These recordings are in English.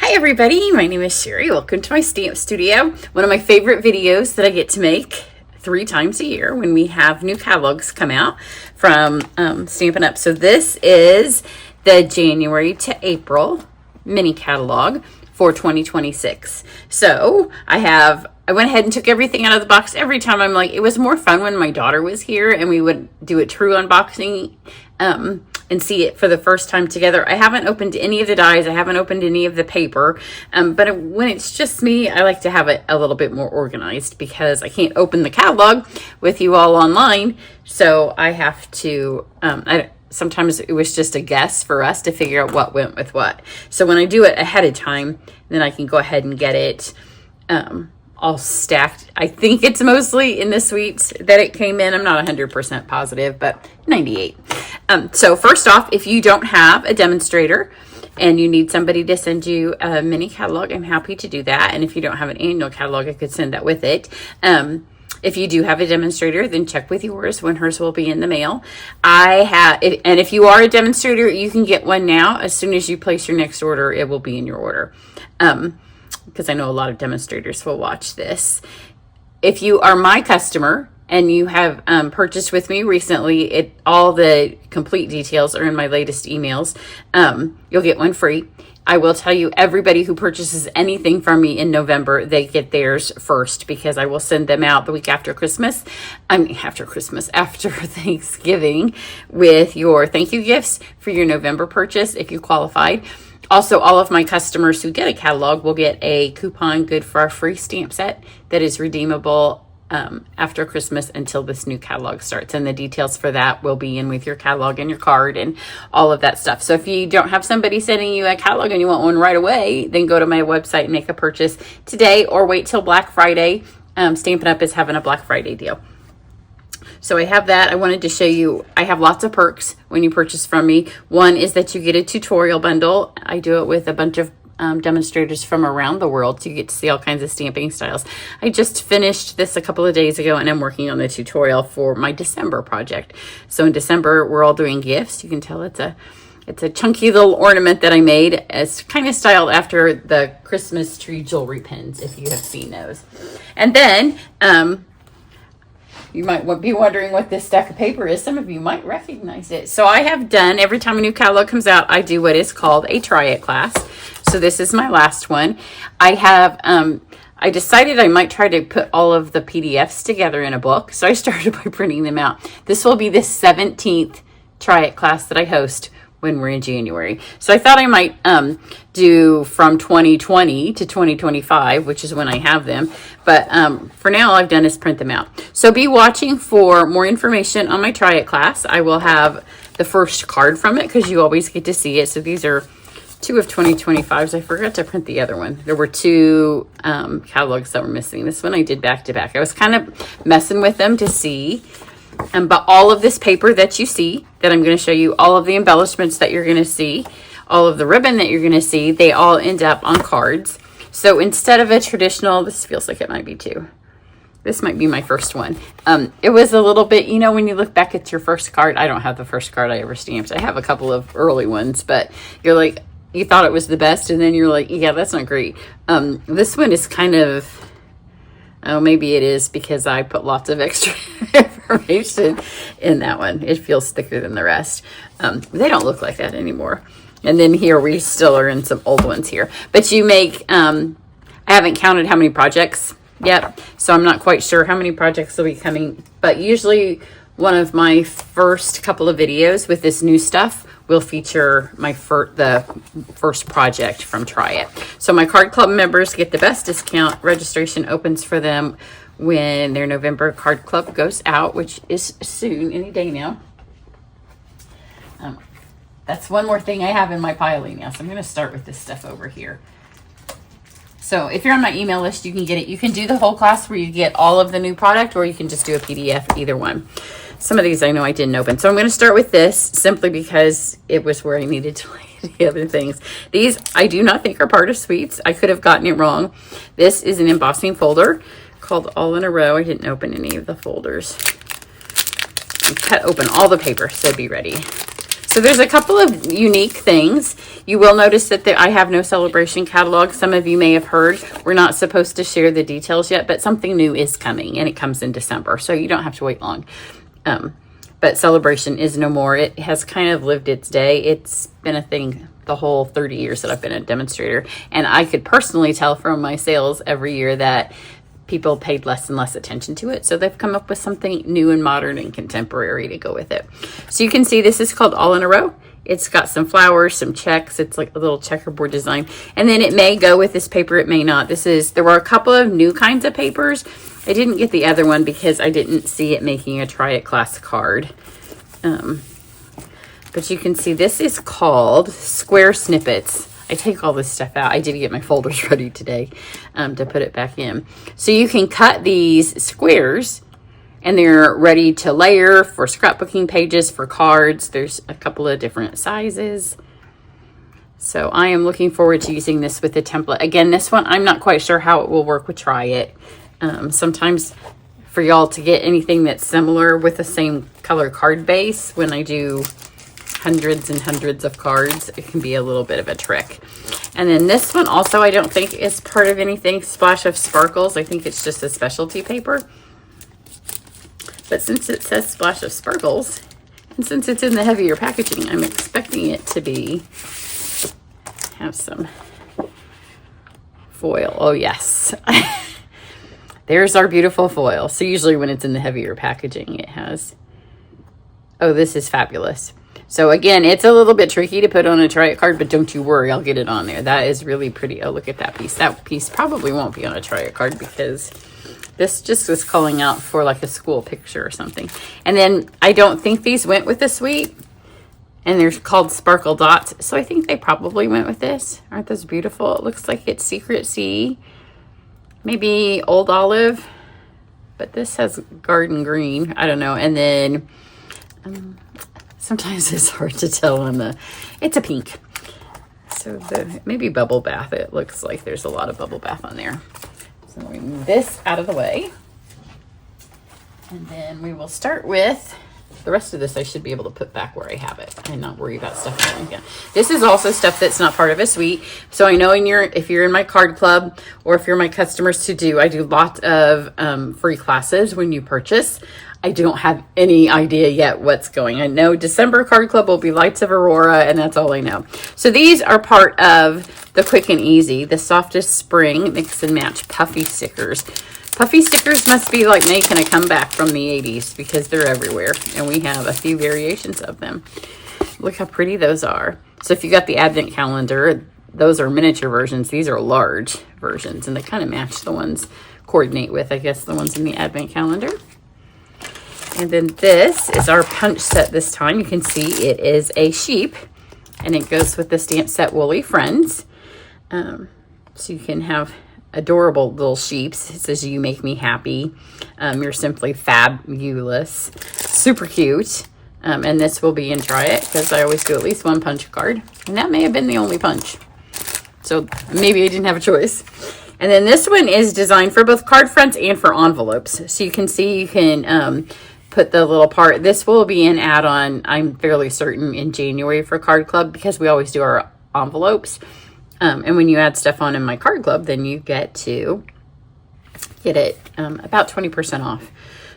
Hi everybody, my name is Sherry. Welcome to my stamp studio. One of my favorite videos that I get to make 3 times a year when we have new catalogs come out from Stampin' Up. So this is the January to April mini catalog for 2026. So I went ahead and took everything out of the box. Every time I'm like, it was more fun when my daughter was here and we would do a true unboxing and see it for the first time together. I haven't opened any of the dies. I haven't opened any of the paper. But when it's just me, I like to have it a little bit more organized because I can't open the catalog with you all online. So I have to, sometimes it was just a guess for us to figure out what went with what. So when I do it ahead of time, then I can go ahead and get it all stacked. I think it's mostly in the suites that it came in. I'm not 100% positive, but 98. So first off, if you don't have a demonstrator and you need somebody to send you a mini catalog, I'm happy to do that. And if you don't have an annual catalog, I could send that with it. If you do have a demonstrator, then check with yours when hers will be in the mail. And if you are a demonstrator, you can get one now. As soon as you place your next order, it will be in your order. Because I know a lot of demonstrators will watch this. If you are my customer and you have purchased with me recently, all the complete details are in my latest emails. You'll get one free. I will tell you, everybody who purchases anything from me in November, they get theirs first because I will send them out the week after Christmas. After Thanksgiving with your thank you gifts for your November purchase if you qualified. Also, all of my customers who get a catalog will get a coupon good for our free stamp set that is redeemable after Christmas until this new catalog starts. And the details for that will be in with your catalog and your card and all of that stuff. So if you don't have somebody sending you a catalog and you want one right away, then go to my website and make a purchase today or wait till Black Friday. Stampin' Up! Is having a Black Friday deal. So I have that. I wanted to show you, I have lots of perks when you purchase from me. One is that you get a tutorial bundle. I do it with a bunch of demonstrators from around the world, so you get to see all kinds of stamping styles. I just finished this a couple of days ago and I'm working on the tutorial for my December project. So in December, we're all doing gifts. You can tell it's a chunky little ornament that I made. It's kind of styled after the Christmas tree jewelry pins, if you have seen those. And then, you might be wondering what this stack of paper is. Some of you might recognize it. So I have done, every time a new catalog comes out, I do what is called a try it class. So this is my last one. I decided I might try to put all of the PDFs together in a book. So I started by printing them out. This will be the 17th try it class that I host when we're in January. So I thought I might do from 2020 to 2025, which is when I have them. But for now, all I've done is print them out. So be watching for more information on my Try It class. I will have the first card from it because you always get to see it. So these are 2 of 2025s. I forgot to print the other one. There were 2 catalogs that were missing. This one I did back to back. I was kind of messing with them to see. But all of this paper that you see, that I'm going to show you, all of the embellishments that you're going to see, all of the ribbon that you're going to see, they all end up on cards. So instead of a traditional, this feels like it might be 2. This might be my first one. It was a little bit, when you look back at your first card, I don't have the first card I ever stamped. I have a couple of early ones, but you're like, you thought it was the best, and then you're like, yeah, that's not great. This one is kind of... Oh, maybe it is because I put lots of extra information in that one. It feels thicker than the rest. They don't look like that anymore. And then here we still are in some old ones here. But you make, I haven't counted how many projects yet, so I'm not quite sure how many projects will be coming. But usually one of my first couple of videos with this new stuff will feature the first project from Try It. So my Card Club members get the best discount. Registration opens for them when their November Card Club goes out, which is soon, any day now. That's one more thing I have in my piling now. So I'm going to start with this stuff over here. So if you're on my email list, you can get it. You can do the whole class where you get all of the new product, or you can just do a PDF, either one. Some of these I know I didn't open. So I'm going to start with this simply because it was where I needed to lay the other things. These I do not think are part of suites. I could have gotten it wrong. This is an embossing folder called All in a Row. I didn't open any of the folders. I cut open all the paper, so be ready. So there's a couple of unique things. You will notice that I have no celebration catalog. Some of you may have heard we're not supposed to share the details yet, but something new is coming, and it comes in December, so you don't have to wait long. But celebration is no more. It has kind of lived its day. It's been a thing the whole 30 years that I've been a demonstrator, and I could personally tell from my sales every year that people paid less and less attention to it. So they've come up with something new and modern and contemporary to go with it. So you can see this is called All in a Row. It's got some flowers, some checks. It's like a little checkerboard design. And then it may go with this paper, it may not. There were a couple of new kinds of papers. I didn't get the other one because I didn't see it making a Try It class card. But you can see this is called Square Snippets. I take all this stuff out. I did get my folders ready today to put it back in. So you can cut these squares and they're ready to layer for scrapbooking pages, for cards. There's a couple of different sizes. So I am looking forward to using this with the template. Again, this one, I'm not quite sure how it will work with Try It. Sometimes for y'all to get anything that's similar with the same color card base, when I do hundreds and hundreds of cards, it can be a little bit of a trick. And then this one also I don't think is part of anything Splash of Sparkles. I think it's just a specialty paper. But since it says Splash of Sparkles, and since it's in the heavier packaging, I'm expecting it to have some foil. Oh yes. There's our beautiful foil. So usually when it's in the heavier packaging, it has, oh, this is fabulous. So again, it's a little bit tricky to put on a Try It card, but don't you worry, I'll get it on there. That is really pretty. Oh, look at that piece. That piece probably won't be on a Try It card because this just was calling out for like a school picture or something. And then I don't think these went with the suite, and they're called Sparkle Dots. So I think they probably went with this. Aren't those beautiful? It looks like it's Secret Sea, maybe Old Olive, but this has Garden Green. I don't know. And then sometimes it's hard to tell on it's a pink. So maybe Bubble Bath. It looks like there's a lot of Bubble Bath on there. So we move this out of the way. And then we will start with the rest of this. I should be able to put back where I have it and not worry about stuff going again. This is also stuff that's not part of a suite. So I know if you're in my card club, or if you're my customers I do lots of free classes when you purchase. I don't have any idea yet what's going. I know December card club will be Lights of Aurora, and that's all I know. So these are part of the Quick and Easy, the Softest Spring Mix and Match Puffy stickers. Puffy stickers must be like making a comeback from the 80s because they're everywhere, and we have a few variations of them. Look how pretty those are. So if you got the Advent calendar, those are miniature versions. These are large versions, and they kind of match the ones, coordinate with, I guess, the ones in the Advent calendar. And then this is our punch set this time. You can see it is a sheep, and it goes with the stamp set Woolly Friends. So you can have adorable little sheeps. It says, "You make me happy. You're simply fabulous." Super cute. And this will be in Try It because I always do at least one punch card. And that may have been the only punch. So maybe I didn't have a choice. And then this one is designed for both card fronts and for envelopes. So you can see you can put the little part. This will be an add-on, I'm fairly certain, in January for Card Club because we always do our envelopes. And when you add stuff on in my card club, then you get to get it about 20% off.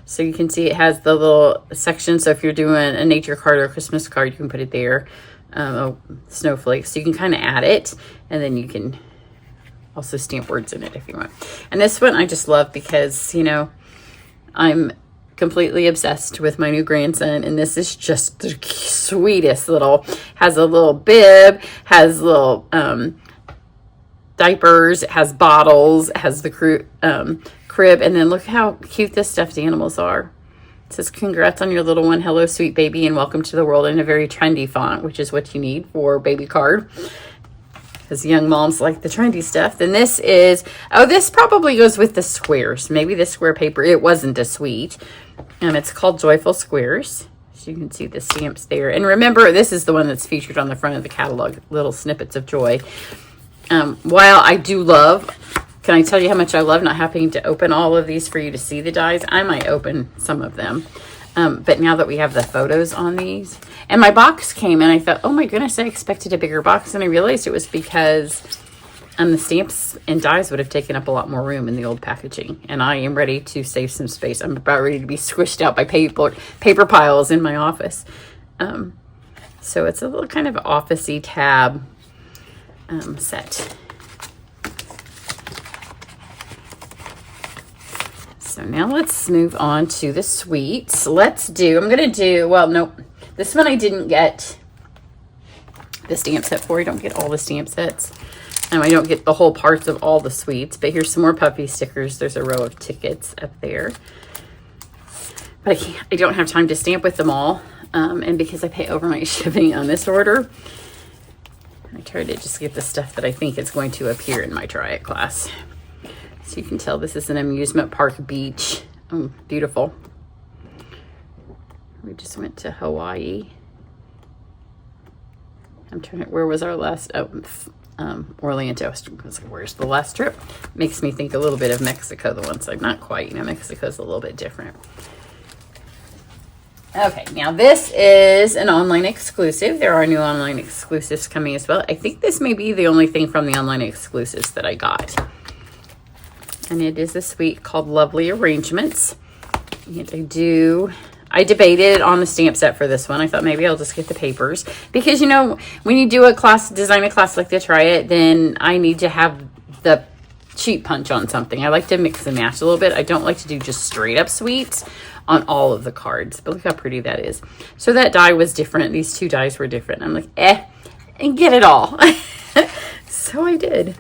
So you can see it has the little section. So if you're doing a nature card or a Christmas card, you can put it there. Snowflakes. So you can kind of add it, and then you can also stamp words in it if you want. And this one I just love because, I'm completely obsessed with my new grandson, and this is just the sweetest little, has a little bib, has little diapers, it has bottles, it has the crib, and then look how cute the stuffed animals are. It says, "Congrats on your little one. Hello, sweet baby, and welcome to the world," in a very trendy font, which is what you need for baby card. Because young moms like the trendy stuff. Then this is, this probably goes with the squares. Maybe the square paper. It wasn't a suite. It's called Joyful Squares. So you can see the stamps there. And remember, this is the one that's featured on the front of the catalog, little snippets of joy. While I do love, can I tell you how much I love not having to open all of these for you to see the dies? I might open some of them. But now that we have the photos on these, and my box came and I thought, oh my goodness, I expected a bigger box. And I realized it was because the stamps and dies would have taken up a lot more room in the old packaging. And I am ready to save some space. I'm about ready to be squished out by paper piles in my office. So it's a little kind of office-y tab set. So now let's move on to the sweets. I'm going to do, well, nope. This one I didn't get the stamp set for. I don't get all the stamp sets. I don't get the whole parts of all the sweets, but here's some more puppy stickers. There's a row of tickets up there. But I don't have time to stamp with them all. And because I pay overnight shipping on this order, I try to just get the stuff that I think is going to appear in my Try It class. So you can tell this is an amusement park beach. Oh, beautiful. We just went to Hawaii. Where was our last? Orlando. Where's the last trip? Makes me think a little bit of Mexico, the one side. Not quite, you know, Mexico's a little bit different. Okay, now this is an online exclusive. There are new online exclusives coming as well. I think this may be the only thing from the online exclusives that I got. And it is a suite called Lovely Arrangements. And I debated on the stamp set for this one. I thought maybe I'll just get the papers. Because, you know, when you do design a class like the Try It, then I need to have the cheat punch on something. I like to mix and match a little bit. I don't like to do just straight up sweets on all of the cards. But look how pretty that is. So that die was different. These two dies were different. I'm like, and get it all. So I did.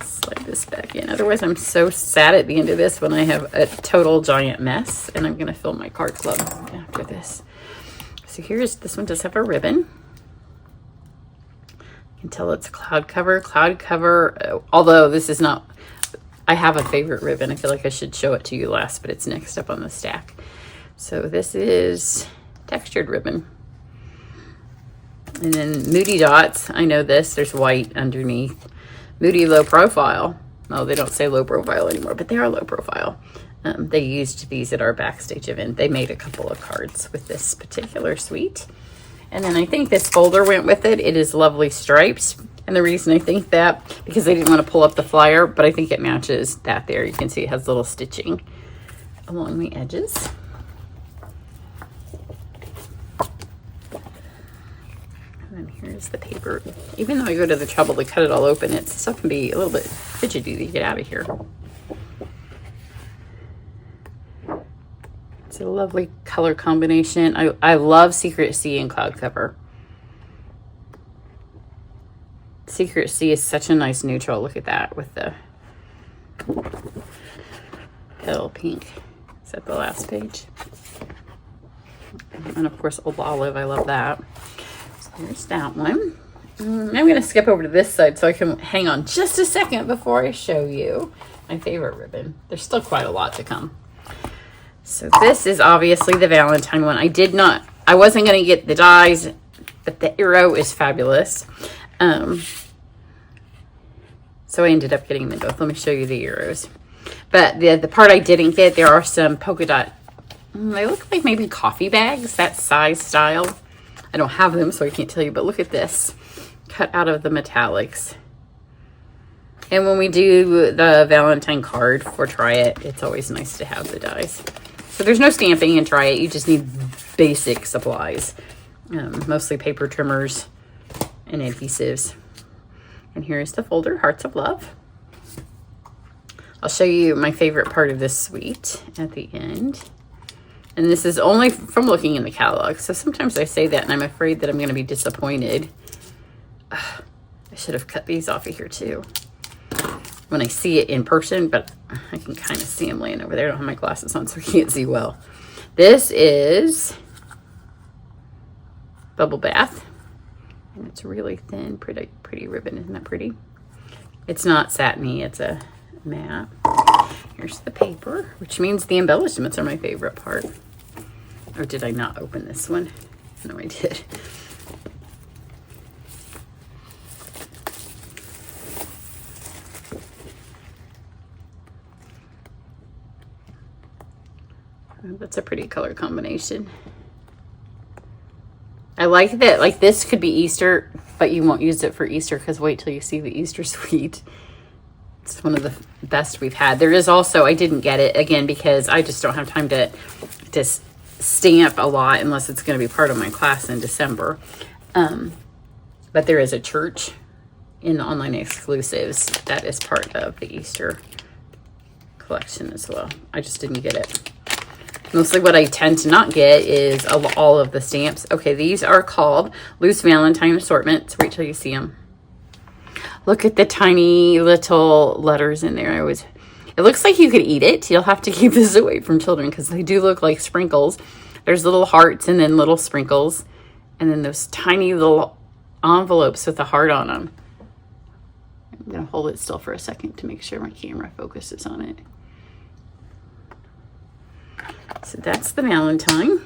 Slide this back in. Otherwise, I'm so sad at the end of this when I have a total giant mess. And I'm going to fill my card club after this. So this one does have a ribbon. You can tell it's cloud cover. Cloud cover, although this is not, I have a favorite ribbon. I feel like I should show it to you last, but it's next up on the stack. So this is textured ribbon. And then Moody Dots. I know this. There's white underneath. Moody Low Profile. Oh, they don't say low profile anymore, but they are low profile. They used these at our backstage event. They made a couple of cards with this particular suite. And then I think this folder went with it. It is Lovely Stripes. And the reason I think that, because I didn't want to pull up the flyer, but I think it matches that there. You can see it has little stitching along the edges. And here's the paper. Even though I go to the trouble to cut it all open, it still can be a little bit fidgety to get out of here. It's a lovely color combination. I love Secret Sea and Cloud Cover. Secret Sea is such a nice neutral. Look at that with the pale pink. Is that the last page? And of course, Old Olive. I love that. There's that one. I'm going to skip over to this side so I can hang on just a second before I show you my favorite ribbon. There's still quite a lot to come. So this is obviously the Valentine one. I wasn't going to get the dies, but the arrow is fabulous. So I ended up getting them both. Let me show you the arrows. But the part I didn't get, there are some polka dot. They look like maybe coffee bags, that size style. I don't have them, so I can't tell you, but look at this. Cut out of the metallics. And when we do the Valentine card for Try It, it's always nice to have the dies. So there's no stamping in Try It. You just need basic supplies. Mostly paper trimmers and adhesives. And here's the folder, Hearts of Love. I'll show you my favorite part of this suite at the end. And this is only from looking in the catalog. So sometimes I say that and I'm afraid that I'm going to be disappointed. I should have cut these off of here too when I see it in person, but I can kind of see them laying over there. I don't have my glasses on, so I can't see well. This is Bubble Bath. And it's really thin, pretty ribbon. Isn't that pretty? It's not satiny, it's a matte. Here's the paper, which means the embellishments are my favorite part. Or did I not open this one? No, I did. That's a pretty color combination. I like that, like this could be Easter, but you won't use it for Easter because wait till you see the Easter suite. It's one of the best we've had. There is also, I didn't get it again because I just don't have time to stamp a lot unless it's going to be part of my class in December. But there is a church in the online exclusives that is part of the Easter collection as well. I just didn't get it. Mostly what I tend to not get is all of the stamps. Okay, these are called Loose Valentine Assortments. Wait till you see them. Look at the tiny little letters in there. It looks like you could eat it. You'll have to keep this away from children because they do look like sprinkles. There's little hearts and then little sprinkles. And then those tiny little envelopes with a heart on them. I'm going to hold it still for a second to make sure my camera focuses on it. So that's the Valentine.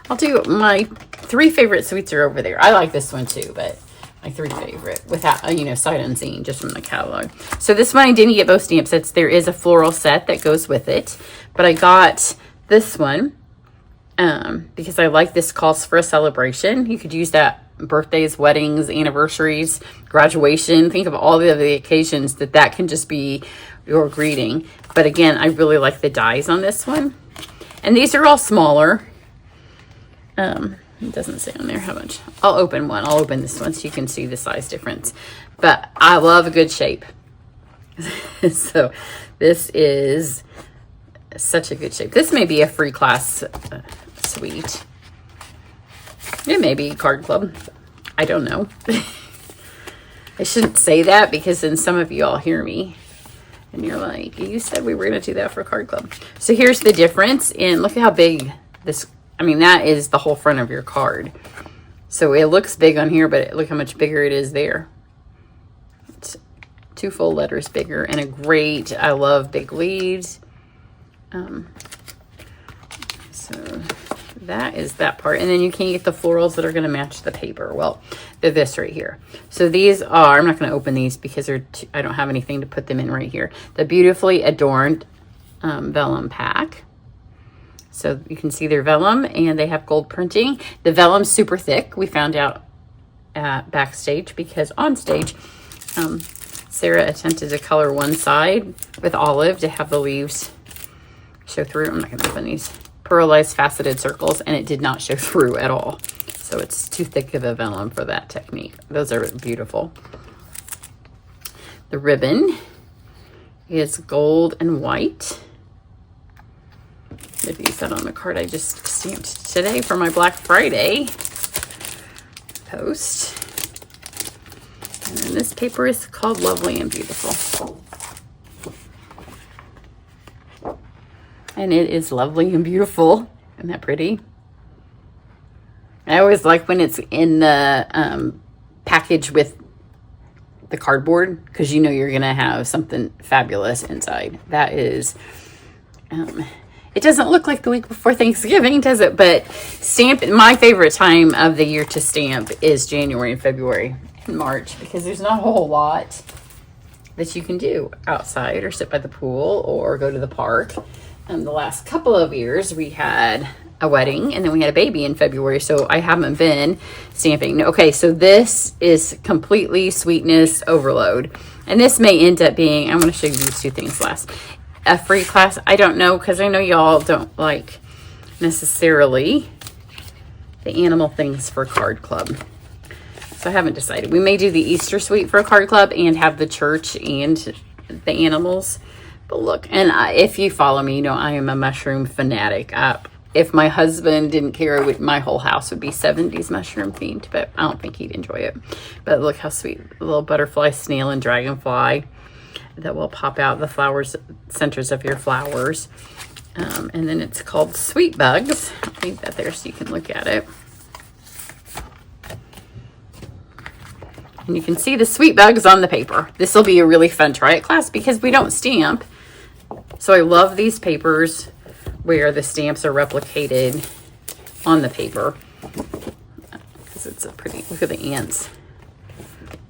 I'll do my 3 favorite suites are over there. I like this one too, but my 3 favorite without, you know, sight unseen, just from the catalog. So this one I didn't get both stamp sets. There is a floral set that goes with it, but I got this one because I like this calls for a celebration. You could use that birthdays, weddings, anniversaries, graduation. Think of all the other occasions that can just be your greeting. But again, I really like the dies on this one. And these are all smaller. It doesn't say on there how much. I'll open one. I'll open this one so you can see the size difference. But I love a good shape. So this is such a good shape. This may be a free class suite. It may be card club. I don't know. I shouldn't say that because then some of you all hear me and you're like, you said we were going to do that for card club. So here's the difference in, look at how big this, I mean, that is the whole front of your card. So it looks big on here, but look how much bigger it is there. It's 2 full letters bigger and a great, I love big leaves. So that is that part. And then you can get the florals that are going to match the paper. Well, they're this right here. So these are, I'm not going to open these because I don't have anything to put them in right here. The Beautifully Adorned vellum pack. So you can see their vellum and they have gold printing. The vellum's super thick. We found out at backstage because on stage, Sarah attempted to color one side with olive to have the leaves show through. I'm not going to open these. Pearlized faceted circles, and it did not show through at all. So it's too thick of a vellum for that technique. Those are beautiful. The ribbon is gold and white. I've used that on the card I just stamped today for my Black Friday post. And then this paper is called Lovely and Beautiful. And it is lovely and beautiful. Isn't that pretty? I always like when it's in the package with the cardboard because you know you're going to have something fabulous inside. That is, it doesn't look like the week before Thanksgiving, does it? But my favorite time of the year to stamp is January and February and March because there's not a whole lot that you can do outside or sit by the pool or go to the park. The last couple of years we had a wedding and then we had a baby in February, so I haven't been stamping. Okay, so this is completely sweetness overload, and this may end up being, I'm going to show you these 2 things last, a free class. I don't know because I know y'all don't like necessarily the animal things for card club, so I haven't decided. We may do the Easter suite for a card club and have the church and the animals. But look, and if you follow me, you know I am a mushroom fanatic. If my husband didn't care, my whole house would be 70s mushroom themed, but I don't think he'd enjoy it. But look how sweet, a little butterfly, snail, and dragonfly that will pop out the flowers, centers of your flowers. And then it's called Sweet Bugs. I'll leave that there so you can look at it. And you can see the sweet bugs on the paper. This will be a really fun try it class because we don't stamp. So I love these papers where the stamps are replicated on the paper. Because it's a pretty, look at the ants.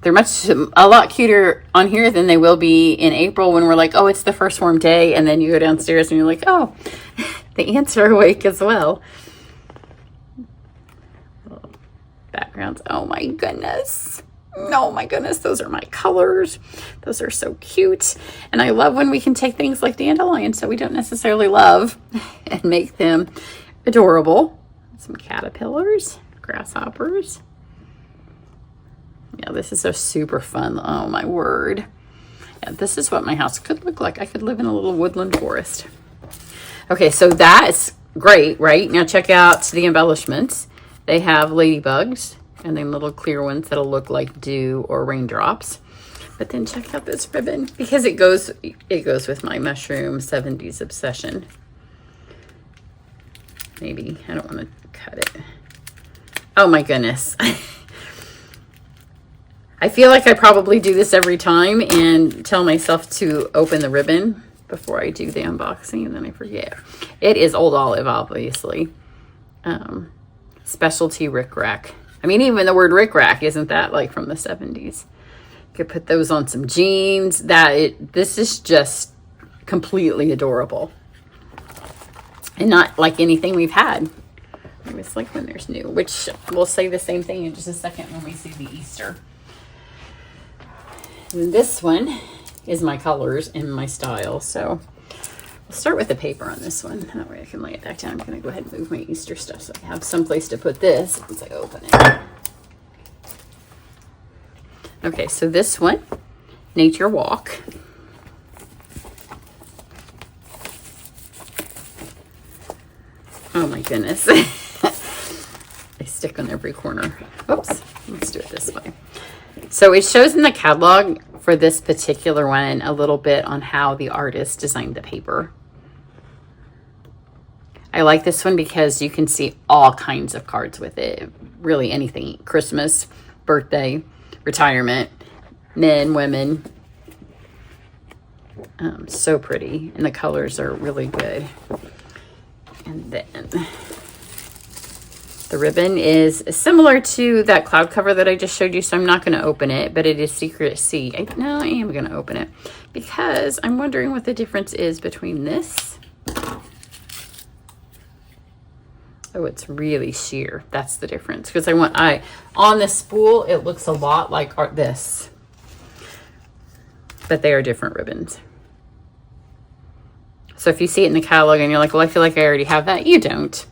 They're a lot cuter on here than they will be in April when we're like, oh, it's the first warm day. And then you go downstairs and you're like, oh, the ants are awake as well. Backgrounds. Oh my goodness. Oh my goodness. Those are my colors. Those are so cute. And I love when we can take things like dandelions, so we don't necessarily love, and make them adorable. Some caterpillars, grasshoppers. Yeah, this is so super fun. Oh my word. Yeah, this is what my house could look like. I could live in a little woodland forest. Okay, so that's great, right? Now check out the embellishments. They have ladybugs and then little clear ones that'll look like dew or raindrops. But then check out this ribbon because it goes with my mushroom 70s obsession. Maybe I don't want to cut it. Oh my goodness. I feel like I probably do this every time and tell myself to open the ribbon before I do the unboxing, and then I forget. It is Old Olive, obviously. Specialty rickrack. I mean, even the word rickrack, isn't that like from the 70s? You could put those on some jeans. This is just completely adorable. And not like anything we've had. I always like when there's new, which we'll say the same thing in just a second when we see the Easter. And this one is my colors and my style. So we'll start with the paper on this one. That way I can lay it back down. I'm going to go ahead and move my Easter stuff so I have some place to put this once I open it. Okay, so this one, Nature Walk. Oh my goodness. They stick on every corner. Oops, let's do it this way. So it shows in the catalog for this particular one a little bit on how the artist designed the paper. I like this one because you can see all kinds of cards with it. Really anything. Christmas, birthday, retirement, men, women. So pretty. And the colors are really good. And then the ribbon is similar to that cloud cover that I just showed you, so I'm not going to open it, but it is Secret C. No, I am going to open it because I'm wondering what the difference is between this. Oh, it's really sheer. That's the difference. Because on the spool, it looks a lot like this, but they are different ribbons. So if you see it in the catalog and you're like, well, I feel like I already have that, you don't.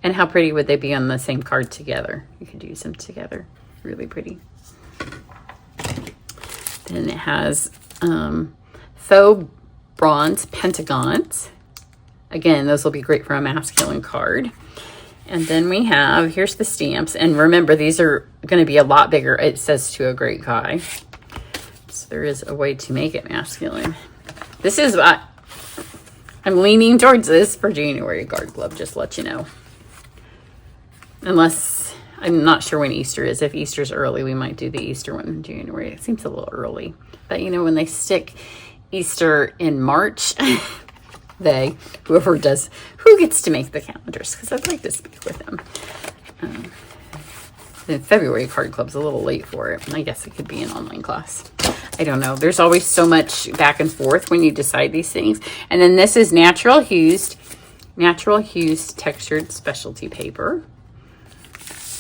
And how pretty would they be on the same card together? You could use them together. Really pretty. Then it has faux bronze pentagons. Again, those will be great for a masculine card. And then we have, here's the stamps. And remember, these are going to be a lot bigger. It says to a great guy. So there is a way to make it masculine. This is, I'm leaning towards this for January Garden Club, just to let you know. Unless, I'm not sure when Easter is. If Easter's early, we might do the Easter one in January. It seems a little early. But you know, when they stick Easter in March, whoever does, who gets to make the calendars? Because I'd like to speak with them. The February Card Club's a little late for it. I guess it could be an online class. I don't know. There's always so much back and forth when you decide these things. And then this is natural hues textured specialty paper.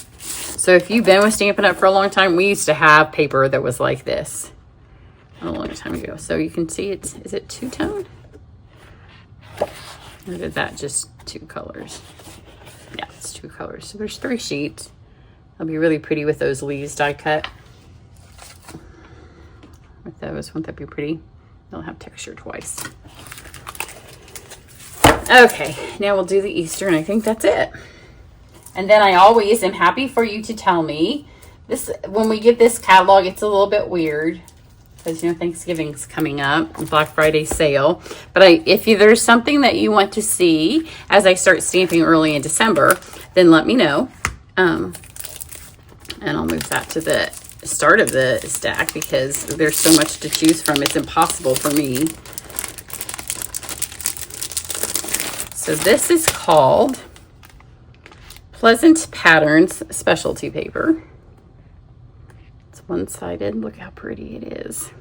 So if you've been with Stampin' Up! For a long time, we used to have paper that was like this a long time ago. So you can see is it two-tone? Or did that just two colors? Yeah, it's two colors. So there's 3 sheets. They'll be really pretty with those leaves die cut. With those, won't that be pretty? They'll have texture twice. Okay, now we'll do the Easter, and I think that's it. And then I always am happy for you to tell me this when we get this catalog. It's a little bit weird because you know Thanksgiving's coming up, Black Friday sale. But if there's something that you want to see as I start stamping early in December, then let me know. And I'll move that to the start of the stack because there's so much to choose from. It's impossible for me. So this is called Pleasant Patterns Specialty Paper. It's one-sided. Look how pretty it is.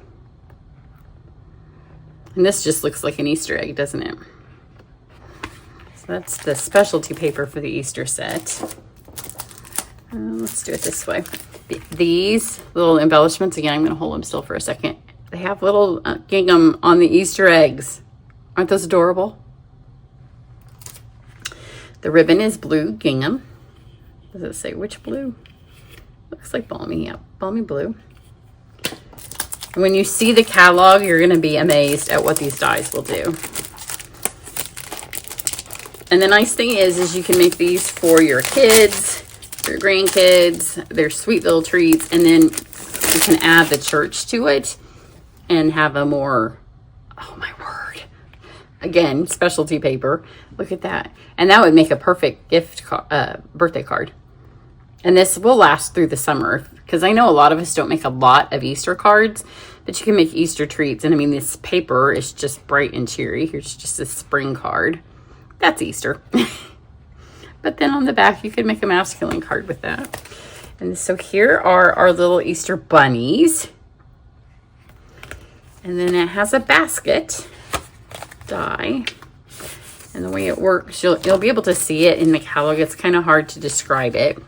And this just looks like an Easter egg, doesn't it? So that's the specialty paper for the Easter set. Let's do it this way. These little embellishments, again, I'm going to hold them still for a second. They have little gingham on the Easter eggs. Aren't those adorable? The ribbon is blue gingham. Does it say which blue? Looks like balmy, yeah, balmy blue. And when you see the catalog, you're going to be amazed at what these dies will do. And the nice thing is you can make these for your kids, your grandkids. They're sweet little treats. And then you can add the church to it and have a more, oh my word, again, specialty paper. Look at that. And that would make a perfect gift birthday card. And this will last through the summer, because I know a lot of us don't make a lot of Easter cards, but you can make Easter treats. And I mean, this paper is just bright and cheery. Here's just a spring card. That's Easter. But then on the back, you could make a masculine card with that. And so here are our little Easter bunnies. And then it has a basket die. And the way it works, you'll be able to see it in the catalog. It's kind of hard to describe it.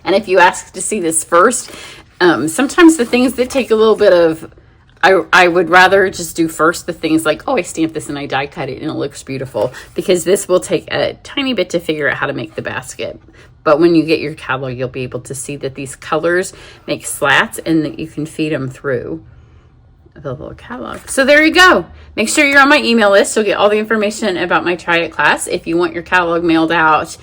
And if you ask to see this first, sometimes the things that take a little bit of, I would rather just do first the things like, oh, I stamped this and I die cut it and it looks beautiful, because this will take a tiny bit to figure out how to make the basket. But when you get your catalog, you'll be able to see that these colors make slats and that you can feed them through the little catalog. So there you go. Make sure you're on my email list. You'll get all the information about my Try It class. If you want your catalog mailed out,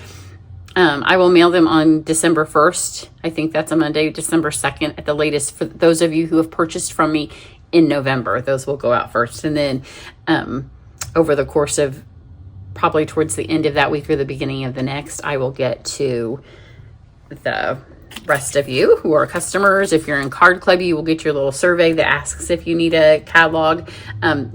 I will mail them on December 1st. I think that's a Monday, December 2nd at the latest. For those of you who have purchased from me in November, those will go out first. And then over the course of probably towards the end of that week or the beginning of the next, I will get to the rest of you who are customers. If you're in Card Club, you will get your little survey that asks if you need a catalog.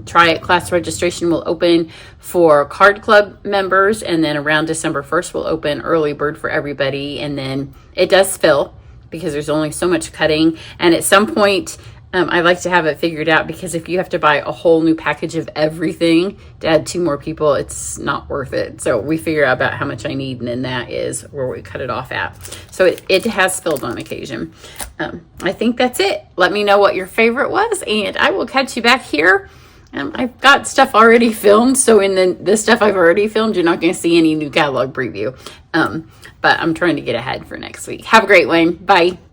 Try It class registration will open for Card Club members, and then around December 1st will open early bird for everybody. And then it does fill because there's only so much cutting, and at some point I like to have it figured out, because if you have to buy a whole new package of everything to add 2 more people, it's not worth it. So we figure out about how much I need, and then that is where we cut it off at. So it has filled on occasion. I think that's it. Let me know what your favorite was, and I will catch you back here. I've got stuff already filmed, so in the stuff I've already filmed, you're not going to see any new catalog preview. But I'm trying to get ahead for next week. Have a great one. Bye.